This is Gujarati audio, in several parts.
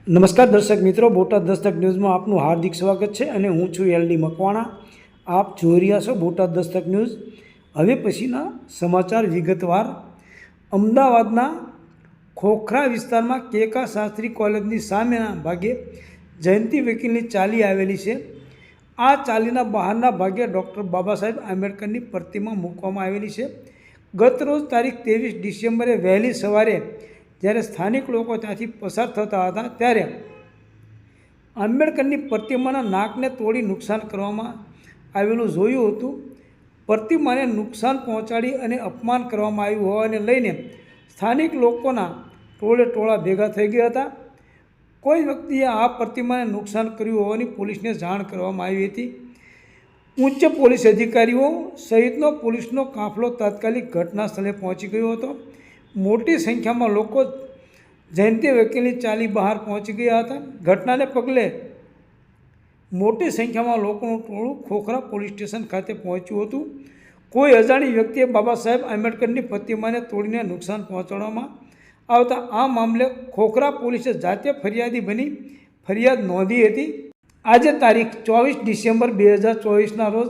નમસ્કાર દર્શક મિત્રો, બોટાદ દસ્તક ન્યૂઝમાં આપનું હાર્દિક સ્વાગત છે અને હું છું એલડી મકવાણા. આપ જોઈ રહ્યા છો બોટાદ દસ્તક ન્યૂઝ. હવે પછીના સમાચાર વિગતવાર. અમદાવાદના ખોખરા વિસ્તારમાં કેકા શાસ્ત્રી કોલેજની સામેના ભાગે જયંતિ વકીલની ચાલી આવેલી છે. આ ચાલીના બહારના ભાગે ડૉક્ટર બાબા સાહેબ આંબેડકરની પ્રતિમા મૂકવામાં આવેલી છે. ગત રોજ તારીખ 23 ડિસેમ્બરે વહેલી સવારે જ્યારે સ્થાનિક લોકો ત્યાંથી પસાર થતા હતા ત્યારે આંબેડકરની પ્રતિમાના નાકને તોડી નુકસાન કરવામાં આવેલું જોયું હતું. પ્રતિમાને નુકસાન પહોંચાડી અને અપમાન કરવામાં આવ્યું હોવાને લઈને સ્થાનિક લોકોના ટોળા ભેગા થઈ ગયા હતા. કોઈ વ્યક્તિએ આ પ્રતિમાને નુકસાન કર્યું હોવાની પોલીસને જાણ કરવામાં આવી હતી. ઉચ્ચ પોલીસ અધિકારીઓ સહિતનો પોલીસનો કાફલો તાત્કાલિક ઘટના સ્થળે પહોંચી ગયો હતો. મોટી સંખ્યામાં લોકો જયંતિ વકીલની ચાલી બહાર પહોંચી ગયા હતા. ઘટનાને પગલે મોટી સંખ્યામાં લોકોનું ટોળું ખોખરા પોલીસ સ્ટેશન ખાતે પહોંચ્યું હતું. કોઈ અજાણી વ્યક્તિએ બાબા સાહેબ આંબેડકરની પ્રતિમાને તોડીને નુકસાન પહોંચાડવામાં આવતા આ મામલે ખોખરા પોલીસે જાતે ફરિયાદી બની ફરિયાદ નોંધી હતી. આજે તારીખ 24 ડિસેમ્બર 2024ના રોજ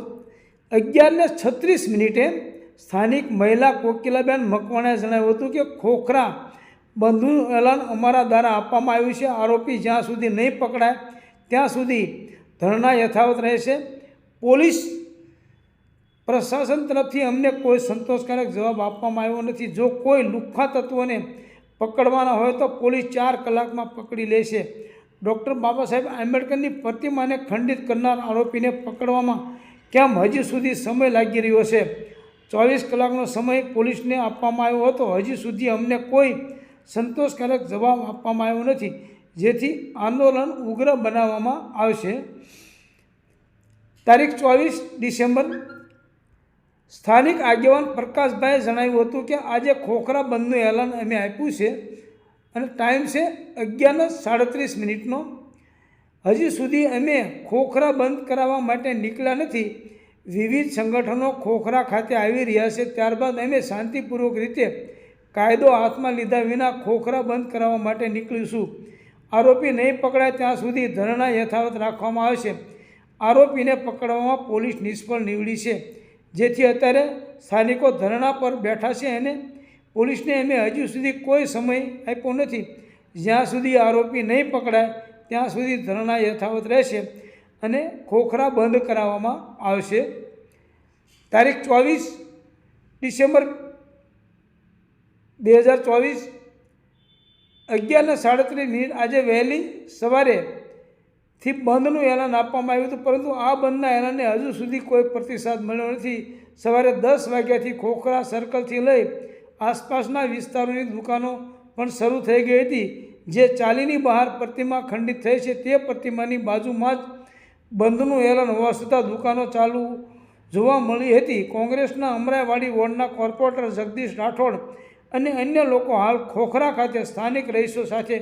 11:36 સ્થાનિક મહિલા કોકિલાબેન મકવાણાએ જણાવ્યું હતું કે ખોખરા બંધનું એલાન અમારા દ્વારા આપવામાં આવ્યું છે. આરોપી જ્યાં સુધી નહીં પકડાય ત્યાં સુધી ધરણા યથાવત રહેશે. પોલીસ પ્રશાસન તરફથી અમને કોઈ સંતોષકારક જવાબ આપવામાં આવ્યો નથી. જો કોઈ લુખ્ખા તત્વોને પકડવાના હોય તો પોલીસ 4 કલાકમાં પકડી લેશે. ડૉક્ટર બાબા સાહેબ આંબેડકરની પ્રતિમાને ખંડિત કરનાર આરોપીને પકડવામાં કેમ હજી સુધી સમય લાગી રહ્યો છે? 24 કલાકનો સમય પોલીસને આપવામાં આવ્યો હતો. હજી સુધી અમને કોઈ સંતોષકારક જવાબ આપવામાં આવ્યો નથી, જેથી આંદોલન ઉગ્ર બનાવવામાં આવશે. તારીખ 24 ડિસેમ્બર સ્થાનિક આગેવાન પ્રકાશભાઈએ જણાવ્યું હતું કે આજે ખોખરા બંધનું એલાન અમે આપ્યું છે અને ટાઈમ છે 11:37. હજી સુધી અમે ખોખરા બંધ કરાવવા માટે નીકળ્યા નથી. વિવિધ સંગઠનો ખોખરા ખાતે આવી રહ્યા છે. ત્યારબાદ અમે શાંતિપૂર્વક રીતે કાયદો હાથમાં લીધા વિના ખોખરા બંધ કરાવવા માટે નીકળીશું. આરોપી નહીં પકડાય ત્યાં સુધી ધરણા યથાવત રાખવામાં આવશે. આરોપીને પકડવામાં પોલીસ નિષ્ફળ નીવડી છે, જેથી અત્યારે સ્થાનિકો ધરણા પર બેઠા છે અને પોલીસને અમે હજુ સુધી કોઈ સમય આપ્યો નથી. જ્યાં સુધી આરોપી નહીં પકડાય ત્યાં સુધી ધરણા યથાવત રહેશે અને ખોખરા બંધ કરાવવામાં આવશે. તારીખ 24 ડિસેમ્બર 2024 11:37 આજે વહેલી સવારેથી બંધનું એલાન આપવામાં આવ્યું હતું, પરંતુ આ બંધના એલાનને હજુ સુધી કોઈ પ્રતિસાદ મળ્યો નથી. સવારે 10 વાગ્યાથી ખોખરા સર્કલથી લઈ આસપાસના વિસ્તારોની દુકાનો પણ શરૂ થઈ ગઈ હતી. જે ચાલીની બહાર પ્રતિમા ખંડિત થઈ છે તે પ્રતિમાની બાજુમાં જ બંધનું એલાન હોવા છતાં દુકાનો ચાલુ જોવા મળી હતી. કોંગ્રેસના અમરાઈવાડી વોર્ડના કોર્પોરેટર જગદીશ રાઠોડ અને અન્ય લોકો હાલ ખોખરા ખાતે સ્થાનિક રહીશો સાથે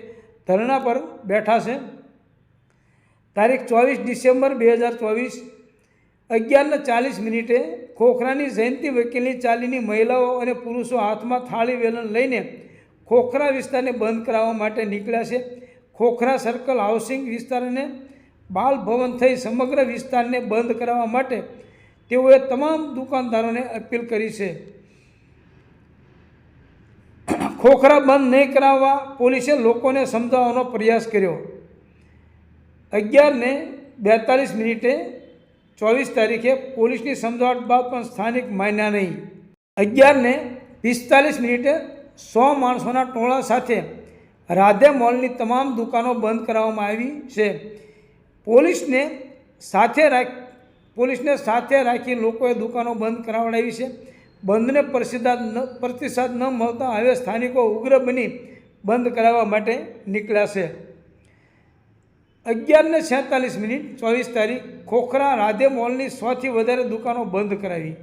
ધરણા પર બેઠા છે. તારીખ 24 ડિસેમ્બર 2024 11:40 ખોખરાની જયંતિ વકીલની ચાલીની મહિલાઓ અને પુરુષો હાથમાં થાળી વેલણ લઈને ખોખરા વિસ્તારને બંધ કરાવવા માટે નીકળ્યા છે. ખોખરા સર્કલ હાઉસિંગ વિસ્તાર અને બાલભવન થઈ સમગ્ર વિસ્તારને બંધ કરાવવા માટે તેઓએ તમામ દુકાનદારોને અપીલ કરી છે. ખોખરા બંધ નહીં કરાવવા પોલીસે લોકોને સમજાવવાનો પ્રયાસ કર્યો. 11:42 24 તારીખે પોલીસની સમજાવટ બાદ પણ સ્થાનિક માન્યા નહીં. 11:45 100 માણસોના ટોળા સાથે રાધે મોલની તમામ દુકાનો બંધ કરાવવામાં આવી છે. પોલીસને સાથે રાખી લોકોએ દુકાનો બંધ કરાવડાવી છે. બંધને પ્રતિસાદ ન મળતા હવે સ્થાનિકો ઉગ્ર બની બંધ કરાવવા માટે નીકળ્યા છે. 11:46 24 તારીખ ખોખરા રાધે મોલની 100થી વધારે દુકાનો બંધ કરાવી.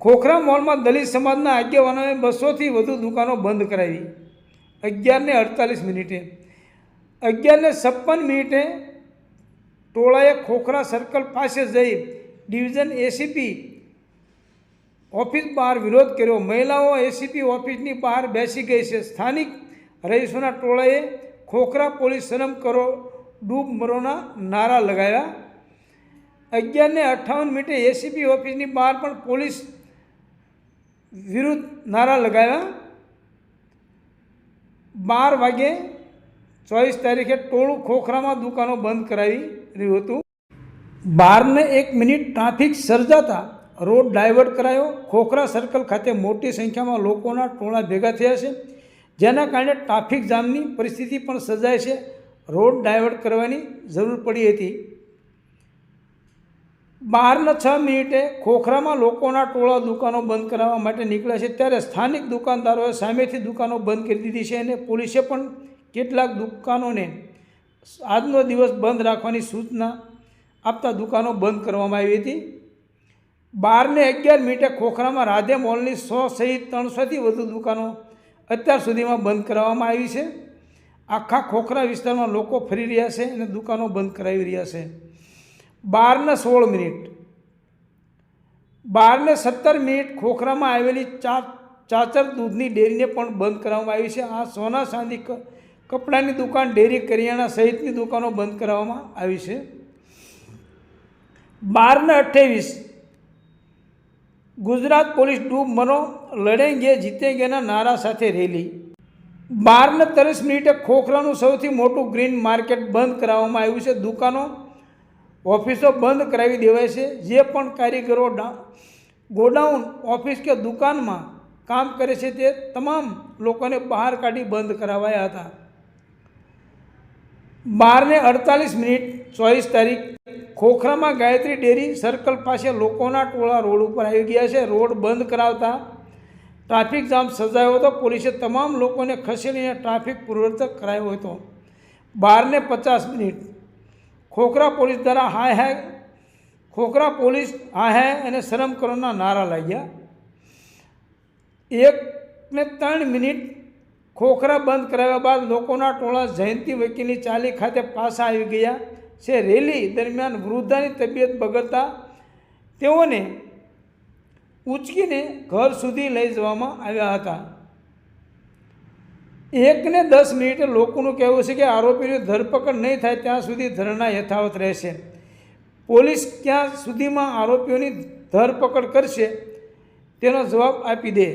ખોખરા મોલમાં દલિત સમાજના આગેવાનોએ 200થી વધુ દુકાનો બંધ કરાવી. 11:48 11:56 ટોળાએ ખોખરા સર્કલ પાસે જઈ ડિવિઝન એસીપી ઓફિસ બહાર વિરોધ કર્યો. મહિલાઓ એસીપી ઓફિસની બહાર બેસી ગઈ છે. સ્થાનિક રહીશોના ટોળાએ ખોખરા પોલીસ શરમ કરો ડૂબ મરોના નારા લગાવ્યા. 11:58 એસીપી ઓફિસની બહાર પણ પોલીસ વિરુદ્ધ નારા લગાવ્યા. 12 વાગે 24 તારીખે ટોળું ખોખરામાં દુકાનો બંધ કરાવી રહ્યું હતું. 12:01 ટ્રાફિક સર્જાતા રોડ ડાયવર્ટ કરાયો. ખોખરા સર્કલ ખાતે મોટી સંખ્યામાં લોકોના ટોળા ભેગા થયા છે, જેના કારણે ટ્રાફિક જામની પરિસ્થિતિ પણ સર્જાય છે. રોડ ડાયવર્ટ કરવાની જરૂર પડી હતી. 12:06 ખોખરામાં લોકોના ટોળા દુકાનો બંધ કરાવવા માટે નીકળ્યા છે, ત્યારે સ્થાનિક દુકાનદારોએ સામેથી દુકાનો બંધ કરી દીધી છે અને પોલીસે પણ કેટલાક દુકાનોને આજનો દિવસ બંધ રાખવાની સૂચના આપતા દુકાનો બંધ કરવામાં આવી હતી. 12:11 ખોખરામાં રાધે મોલની 100 સહિત 300થી વધુ દુકાનો અત્યાર સુધીમાં બંધ કરાવવામાં આવી છે. આખા ખોખરા વિસ્તારમાં લોકો ફરી રહ્યા છે અને દુકાનો બંધ કરાવી રહ્યા છે. 12:16 12:17 ખોખરામાં આવેલી ચાચર દૂધની ડેરીને પણ બંધ કરવામાં આવી છે. આ સોના ચાંદી કપડાની દુકાન, ડેરી, કરિયાણા સહિતની દુકાનો બંધ કરાવવામાં આવી છે. 12:28 ગુજરાત પોલીસ ડૂબ મરો લડેંગે જીતેંગેના નારા સાથે રેલી. 12:30 ખોખરાનું સૌથી મોટું ગ્રીન માર્કેટ બંધ કરાવવામાં આવ્યું છે. દુકાનો, ઓફિસો બંધ કરાવી દેવાય છે. જે પણ કારીગરો ગોડાઉન, ઓફિસ કે દુકાનમાં કામ કરે છે તે તમામ લોકોને બહાર કાઢી બંધ કરાવાયા હતા. 12:48 24 તારીખ ખોખરામાં ગાયત્રી ડેરી સર્કલ પાસે લોકોના ટોળા રોડ ઉપર આવી ગયા છે. રોડ બંધ કરાવતા ટ્રાફિક જામ સર્જાયો હતો. પોલીસે તમામ લોકોને ખસેડીને ટ્રાફિક પૂર્વવર્તક કરાયો હતો. 12:50 ખોખરા પોલીસ દ્વારા હાય અને શરમ કરોના નારા લાગ્યા. 1:03 ખોખરા બંધ કરાવ્યા બાદ લોકોના ટોળા જયંતિ વકીલની ચાલી ખાતે પાછા આવી ગયા છે. રેલી દરમિયાન વૃદ્ધાની તબિયત બગડતા તેઓને ઉંચકીને ઘર સુધી લઈ જવામાં આવ્યા હતા. 1:10 લોકોનું કહેવું છે કે આરોપીની ધરપકડ નહીં થાય ત્યાં સુધી ધરણા યથાવત રહેશે. પોલીસ ક્યાં સુધીમાં આરોપીઓની ધરપકડ કરશે તેનો જવાબ આપી દે.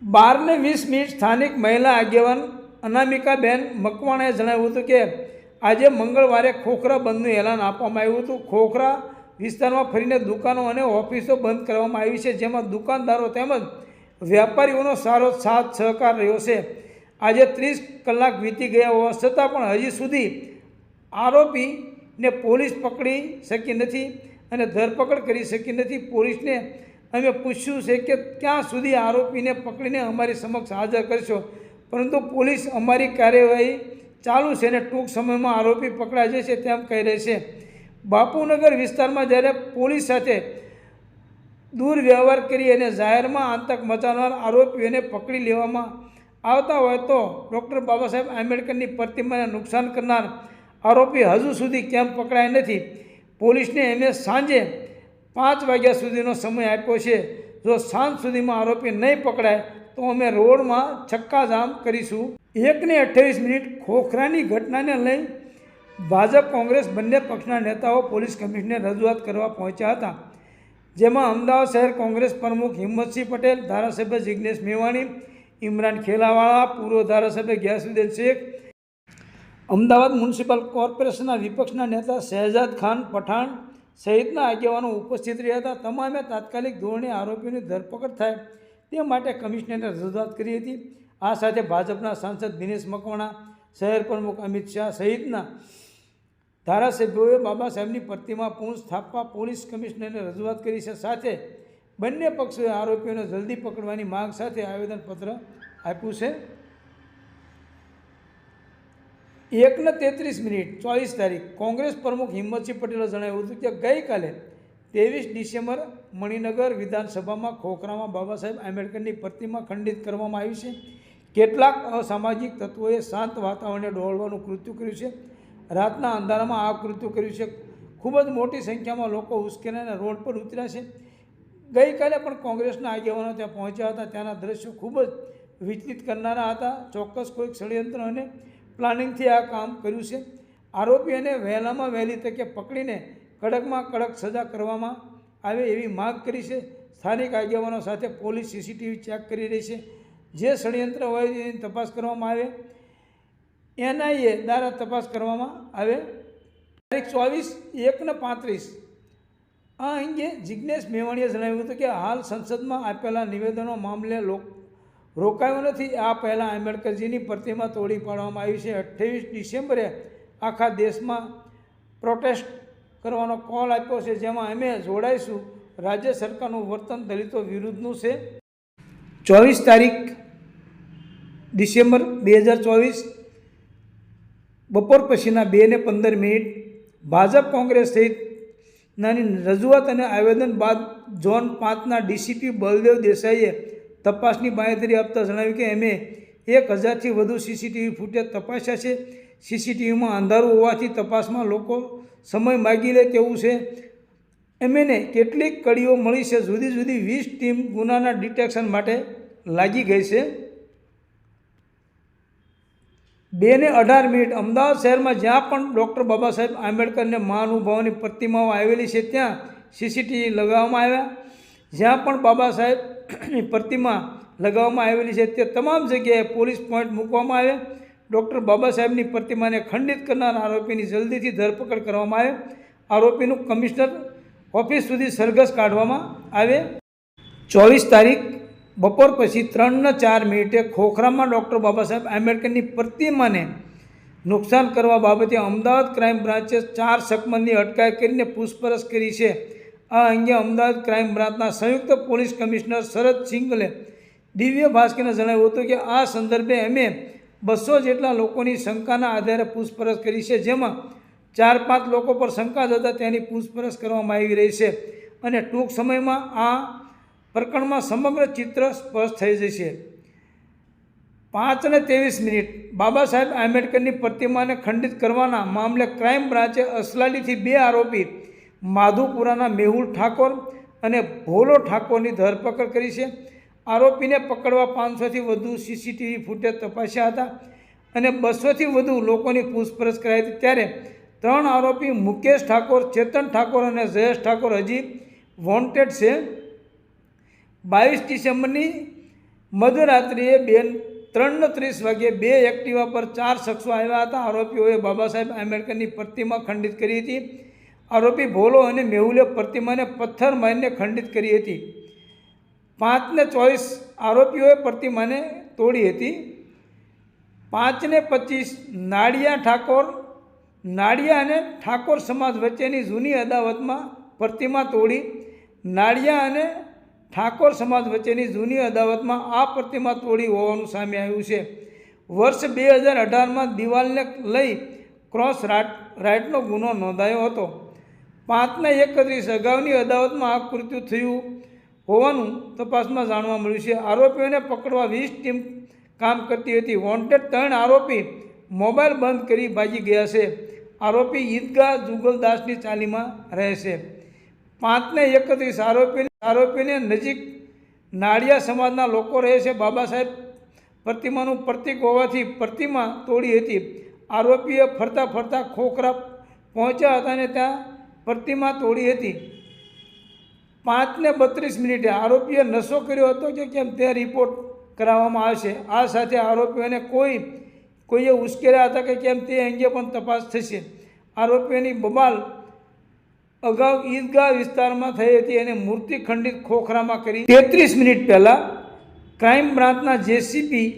12:20 સ્થાનિક મહિલા આગેવાન અનામિકાબેન મકવાણાએ જણાવ્યું હતું કે આજે મંગળવારે ખોખરા બંધનું એલાન આપવામાં આવ્યું હતું. ખોખરા વિસ્તારમાં ફરીને દુકાનો અને ઓફિસો બંધ કરવામાં આવી છે, જેમાં દુકાનદારો તેમજ વેપારીઓનો સારો સાથ સહકાર રહ્યો છે. આજે 30 કલાક વીતી ગયા હોવા છતાં પણ હજી સુધી આરોપીને પોલીસ પકડી શકી નથી અને ધરપકડ કરી શકી નથી. પોલીસને અમે પૂછ્યું છે કે ક્યાં સુધી આરોપીને પકડીને અમારી સમક્ષ હાજર કરશો, પરંતુ પોલીસ અમારી કાર્યવાહી ચાલુ છે અને ટૂંક સમયમાં આરોપી પકડાઈ જશે તેમ કહી રહી છે. બાપુનગર વિસ્તારમાં જ્યારે પોલીસ સાથે દુર્વ્યવહાર કરી અને જાહેરમાં આતંક મચાવનાર આરોપીઓને પકડી લેવામાં આવતા હોય તો ડૉક્ટર બાબા સાહેબ આંબેડકરની પ્રતિમાને નુકસાન કરનાર આરોપી હજુ સુધી કેમ પકડાય નથી? પોલીસને અમે સાંજે 5 વાગ્યા સુધીનો સમય આપ્યો છે. જો સાંજ સુધીમાં આરોપી નહીં પકડાય તો અમે રોડમાં ચક્કાજામ કરીશું. 1:28 ખોખરાની ઘટનાને લઈ ભાજપ કોંગ્રેસ બંને પક્ષના નેતાઓ પોલીસ કમિશનરને રજૂઆત કરવા પહોંચ્યા હતા, જેમાં અમદાવાદ શહેર કોંગ્રેસ પ્રમુખ હિંમતસિંહ પટેલ, ધારાસભ્ય જિગ્નેશ મેવાણી, ઇમરાન ખેલાવાળા, પૂર્વ ધારાસભ્ય ગિયાસુદ્દીન શેખ, અમદાવાદ મ્યુનિસિપલ કોર્પોરેશનના વિપક્ષના નેતા શહેજાદ ખાન પઠાણ સહિતના આગેવાનો ઉપસ્થિત રહ્યા હતા. તમામે તાત્કાલિક ધોરણે આરોપીઓની ધરપકડ થાય તે માટે કમિશનરને રજૂઆત કરી હતી. આ સાથે ભાજપના સાંસદ દિનેશ મકવાણા, શહેર પ્રમુખ અમિત શાહ સહિતના ધારાસભ્યોએ બાબા સાહેબની પ્રતિમા પુનઃ સ્થાપવા પોલીસ કમિશનરને રજૂઆત કરી છે. સાથે બંને પક્ષોએ આરોપીઓને જલ્દી પકડવાની માંગ સાથે આવેદનપત્ર આપ્યું છે. 1:33 24 તારીખ કોંગ્રેસ પ્રમુખ હિંમતસિંહ પટેલે જણાવ્યું હતું કે ગઈકાલે 23 ડિસેમ્બર મણિનગર વિધાનસભામાં ખોખરામાં બાબા સાહેબ આંબેડકરની પ્રતિમા ખંડિત કરવામાં આવી છે. કેટલાક અસામાજિક તત્વોએ શાંત વાતાવરણને ડહોળવાનું કૃત્ય કર્યું છે. રાતના અંધારામાં આ કૃત્ય કર્યું છે. ખૂબ જ મોટી સંખ્યામાં લોકો ઉશ્કેરાઈને રોડ પર ઉતર્યા છે. ગઈકાલે પણ કોંગ્રેસના આગેવાનો ત્યાં પહોંચ્યા હતા. ત્યાંના દ્રશ્યો ખૂબ જ વિચલિત કરનારા હતા. ચોક્કસ કોઈક ષડયંત્ર અને પ્લાનિંગથી આ કામ કર્યું છે. આરોપીઓને વહેલામાં વહેલી તકે પકડીને કડકમાં કડક સજા કરવામાં આવે એવી માગ કરી છે. સ્થાનિક આગેવાનો સાથે પોલીસ સીસીટીવી ચેક કરી રહી છે. જે ષડયંત્ર હોય એની તપાસ કરવામાં આવે. NIA દ્વારા તપાસ કરવામાં આવે. તારીખ 24/1/35 આ અંગે જિજ્ઞેશ મેવાણીએ જણાવ્યું હતું કે હાલ સંસદમાં આપેલા નિવેદનો મામલે રોકાયો નથી. આ પહેલાં આંબેડકરજીની પ્રતિમા તોડી પાડવામાં આવી છે. 28 ડિસેમ્બરે આખા દેશમાં પ્રોટેસ્ટ કરવાનો કોલ આપ્યો છે, જેમાં અમે જોડાઈશું. રાજ્ય સરકારનું વર્તન દલિતો વિરુદ્ધનું છે. 24 તારીખ ડિસેમ્બર 2024 બપોર પછીના 2:15 ભાજપ કોંગ્રેસ સહિતનાની રજૂઆત અને આવેદન બાદ ઝોન 5ના ડીસીપી બલદેવ દેસાઈએ તપાસની બાંયધરી આપતા જણાવ્યું કે અમે 1000થી વધુ સીસીટીવી ફૂટેજ તપાસ્યા છે. સીસીટીવીમાં અંધારું હોવાથી તપાસમાં લોકો સમય માગી લે તેવું છે. એમને કેટલીક કડીઓ મળી છે. જુદી જુદી 20 ટીમ ગુનાના ડિટેક્શન માટે લાગી ગઈ છે. 2:18 અમદાવાદ શહેરમાં જ્યાં પણ ડૉક્ટર બાબા સાહેબ આંબેડકરને મહાનુભાવોની પ્રતિમાઓ આવેલી છે ત્યાં સીસીટીવી લગાવવામાં આવ્યા. જ્યાં પણ બાબા સાહેબની પ્રતિમા લગાવવામાં આવેલી છે તે તમામ જગ્યાએ પોલીસ પોઈન્ટ મૂકવામાં આવ્યા. ડૉક્ટર બાબા સાહેબની પ્રતિમાને ખંડિત કરનાર આરોપીની જલ્દીથી ધરપકડ કરવામાં આવે. આરોપીનું કમિશનર ઓફિસ સુધી સરઘસ કાઢવામાં આવે. 24 તારીખ બપોર પછી 3:04 ખોખરામાં ડૉક્ટર બાબા સાહેબ આંબેડકરની પ્રતિમાને નુકસાન કરવા બાબતે અમદાવાદ ક્રાઇમ બ્રાન્ચે 4 શકમંદની અટકાયત કરીને પૂછપરછ કરી છે. આ અંગે અમદાવાદ ક્રાઇમ બ્રાન્ચના સંયુક્ત પોલીસ કમિશનર શરદ સિંગલે દિવ્ય ભાસ્કરને જણાવ્યું હતું કે આ સંદર્ભે અમે 200 જેટલા લોકોની શંકાના આધારે પૂછપરછ કરી છે, જેમાં 4-5 લોકો પર શંકા જતા તેની પૂછપરછ કરવામાં આવી રહી છે અને ટૂંક સમયમાં આ પ્રકરણમાં સમગ્ર ચિત્ર સ્પષ્ટ થઈ જશે. 5:23 બાબા સાહેબ આંબેડકરની પ્રતિમાને ખંડિત કરવાના મામલે ક્રાઇમ બ્રાન્ચે અસલાલીથી 2 આરોપી માધુપુરાના મેહુલ ઠાકોર અને ભોલો ઠાકોરની ધરપકડ કરી છે. આરોપીને પકડવા 500થી વધુ સીસીટીવી ફૂટેજ તપાસ્યા હતા અને 200થી વધુ લોકોની પૂછપરછ કરાઈ હતી. ત્યારે 3 આરોપી મુકેશ ઠાકોર, ચેતન ઠાકોર અને જયેશ ઠાકોર હજી વોન્ટેડ છે. 22 ડિસેમ્બરની મધરાત્રિએ 3:30 વાગ્યે 2 એક્ટિવા પર 4 શખ્સો આવ્યા હતા. આરોપીઓએ બાબા સાહેબ આંબેડકરની પ્રતિમા ખંડિત કરી હતી. આરોપી ભોલો અને મેહુલે પ્રતિમાને પથ્થર મારીને ખંડિત કરી હતી. 5:24 આરોપીઓએ પ્રતિમાને તોડી હતી. 5:25 નાડિયા અને ઠાકોર સમાજ વચ્ચેની જૂની અદાવતમાં પ્રતિમા તોડી. નાડિયા અને ઠાકોર સમાજ વચ્ચેની જૂની અદાવતમાં આ પ્રતિમા તોડી હોવાનું સામે આવ્યું છે. વર્ષ 2018માં દિવાલને લઈ ક્રોસ રાઇટનો ગુનો નોંધાયો હતો. 5:31 અગાઉની અદાવતમાં આ કૃત્ય થયું હોવાનું તપાસમાં જાણવા મળ્યું છે. આરોપીઓને પકડવા 20 ટીમ કામ કરતી હતી. વોન્ટેડ 3 આરોપી મોબાઈલ બંધ કરી ભાગી ગયા છે. આરોપી ઈદગાહ જુગલદાસની ચાલીમાં રહે છે. 5:31 આરોપીને નજીક નાડિયા સમાજના લોકો રહે છે. બાબા સાહેબ પ્રતિમાનું પ્રતીક હોવાથી પ્રતિમા તોડી હતી. આરોપીએ ફરતા ફરતા ખોખરા પહોંચ્યા હતા અને ત્યાં પ્રતિમા તોડી હતી. 5:32 આરોપીએ નશો કર્યો હતો કે કેમ તે રિપોર્ટ કરાવવામાં આવશે. આ સાથે આરોપીઓને કોઈએ ઉશ્કેર્યા હતા કે કેમ તે અંગે પણ તપાસ થશે. આરોપીઓની બબાલ અગાઉ ઈદગાહ વિસ્તારમાં થઈ હતી અને મૂર્તિ ખંડિત ખોખરામાં કરી. 33 મિનિટ પહેલાં ક્રાઇમ બ્રાન્ચના જેસીપી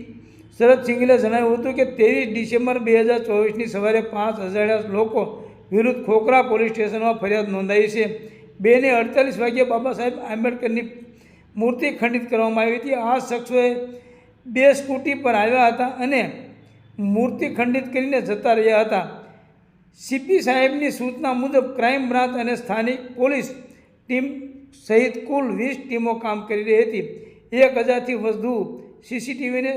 શરદ સિંગલે જણાવ્યું હતું કે 23 ડિસેમ્બર 2024ની સવારે 5 અજાણ્યા લોકો વિરુદ્ધ ખોખરા પોલીસ સ્ટેશનમાં ફરિયાદ નોંધાઈ છે. 2:48 વાગ્યે બાબા સાહેબ આંબેડકરની મૂર્તિ ખંડિત કરવામાં આવી હતી. આ શખ્સોએ 2 સ્કૂટી પર આવ્યા હતા અને મૂર્તિ ખંડિત કરીને જતા રહ્યા હતા. સીપી સાહેબની સૂચના મુજબ ક્રાઇમ બ્રાન્ચ અને સ્થાનિક પોલીસ ટીમ સહિત કુલ 20 ટીમો કામ કરી રહી હતી. 1000થી વધુ સીસીટીવીને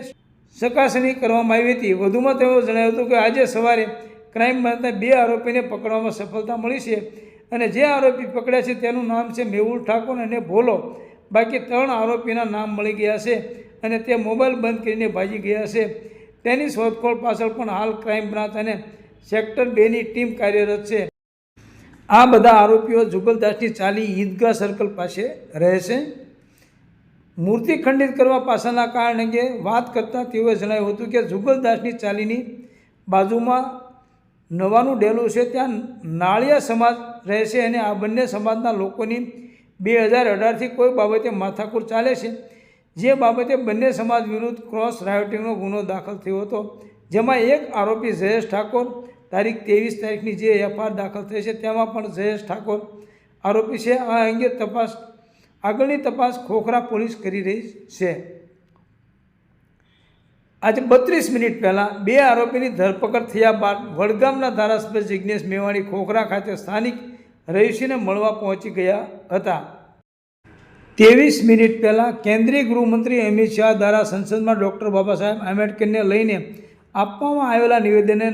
ચકાસણી કરવામાં આવી હતી. વધુમાં તેઓ જણાવ્યું હતું કે આજે સવારે ક્રાઇમ બ્રાન્ચના 2 આરોપીને પકડવામાં સફળતા મળી છે અને જે આરોપી પકડ્યા છે તેનું નામ છે મેહુલ ઠાકોર અને ભોલો. બાકી 3 આરોપીના નામ મળી ગયા છે. અને તે મોબાઈલ બંધ કરીને ભાગી ગયા છે. તેની શોધખોળ પાછળ પણ હાલ ક્રાઇમ બ્રાન્ચ અને સેક્ટર 2ની ટીમ કાર્યરત છે. આ બધા આરોપીઓ જુગલદાસની ચાલી ઈદગાહ સર્કલ પાસે રહે છે. મૂર્તિ ખંડિત કરવા પાછળના કારણ અંગે વાત કરતાં તેઓએ જણાવ્યું હતું કે જુગલદાસની ચાલીની બાજુમાં નવાનું ડેલું છે, ત્યાં નાળિયા સમાજ રહે છે અને આ બંને સમાજના લોકોની 2018થી કોઈ બાબતે માથાકૂટ ચાલે છે, જે બાબતે બંને સમાજ વિરુદ્ધ ક્રોસ રાયોટિંગનો ગુનો દાખલ થયો હતો, જેમાં એક આરોપી જયેશ ઠાકોર તારીખ 23 તારીખની જે એફઆઈઆર દાખલ થઈ છે તેમાં પણ જયેશ ઠાકોર આરોપી છે. આ અંગે આગળની તપાસ ખોખરા પોલીસ કરી રહી છે. આજે 32 મિનિટ પહેલાં બે આરોપીની ધરપકડ થયા બાદ વડગામના ધારાસભ્ય જિજ્ઞેશ મેવાણી ખોખરા ખાતે સ્થાનિક રહીશીને મળવા પહોંચી ગયા હતા. 23 મિનિટ પહેલાં કેન્દ્રીય ગૃહમંત્રી અમિત શાહ દ્વારા સંસદમાં ડૉક્ટર બાબા સાહેબ આંબેડકરને લઈને આપવામાં આવેલા નિવેદનને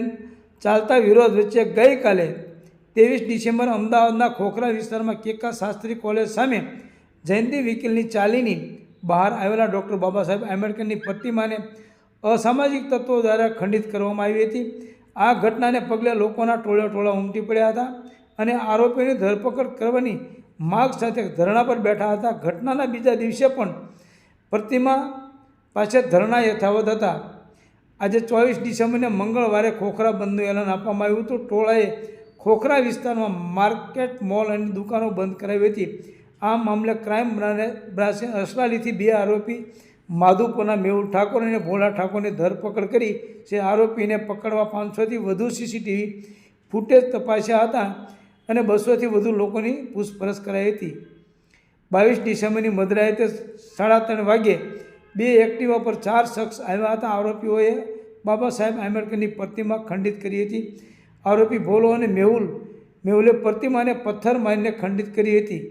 ચાલતા વિરોધ વચ્ચે ગઈકાલે 23 ડિસેમ્બર અમદાવાદના ખોખરા વિસ્તારમાં કેકા શાસ્ત્રી કોલેજ સામે જયંતિ વકીલની ચાલીની બહાર આવેલા ડૉક્ટર બાબા સાહેબ આંબેડકરની પ્રતિમાને અસામાજિક તત્વો દ્વારા ખંડિત કરવામાં આવી હતી. આ ઘટનાને પગલે લોકોના ટોળા ઉમટી પડ્યા હતા અને આરોપીઓની ધરપકડ કરવાની માગ સાથે ધરણા પર બેઠા હતા. ઘટનાના બીજા દિવસે પણ પ્રતિમા પાસે ધરણા યથાવત હતા. આજે 24 ડિસેમ્બરને મંગળવારે ખોખરા બંધનું એલાન આપવામાં આવ્યું હતું. ટોળાએ ખોખરા વિસ્તારમાં માર્કેટ, મોલ અને દુકાનો બંધ કરાવી હતી. આ મામલે ક્રાઇમ બ્રાન્ચે અસલાલીથી બે આરોપી માધુપુરના મેહુલ ઠાકોર અને ભોલા ઠાકોરની ધરપકડ કરી છે. આરોપીને પકડવા 500થી વધુ સીસીટીવી ફૂટેજ તપાસ્યા હતા અને 200થી વધુ લોકોની પૂછપરછ કરાઈ હતી. 22 ડિસેમ્બરની મધરાતે 3:30 વાગ્યે બે એક્ટિવા પર 4 શખ્સ આવ્યા હતા. આરોપીઓએ બાબા સાહેબ આંબેડકરની પ્રતિમા ખંડિત કરી હતી. આરોપી ભોલો અને મેહુલે પ્રતિમાને પથ્થર મારીને ખંડિત કરી હતી.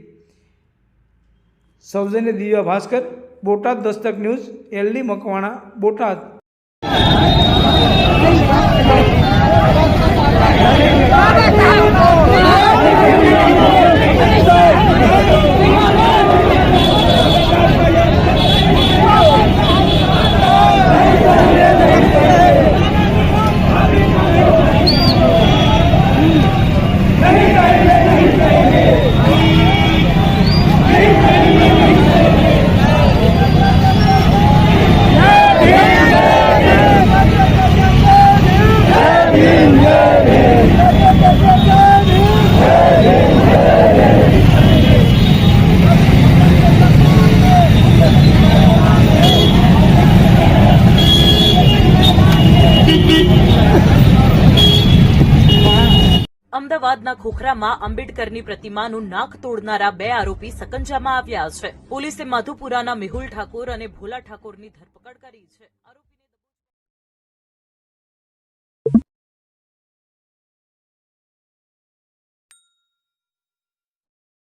સૌજન્ય દિવ્યા ભાસ્કર, બોટાદ દસ્તક ન્યૂઝ, LD મકવાણા, બોટાદ. અમદાવાદના ખોખરામાં આંબેડકરની પ્રતિમાનું નાક તોડનારા બે આરોપી સકંજામાં આવ્યા છે. પોલીસે માધુપુરાના મેહુલ ઠાકોર અને ભોલા ઠાકોરની ધરપકડ કરી છે.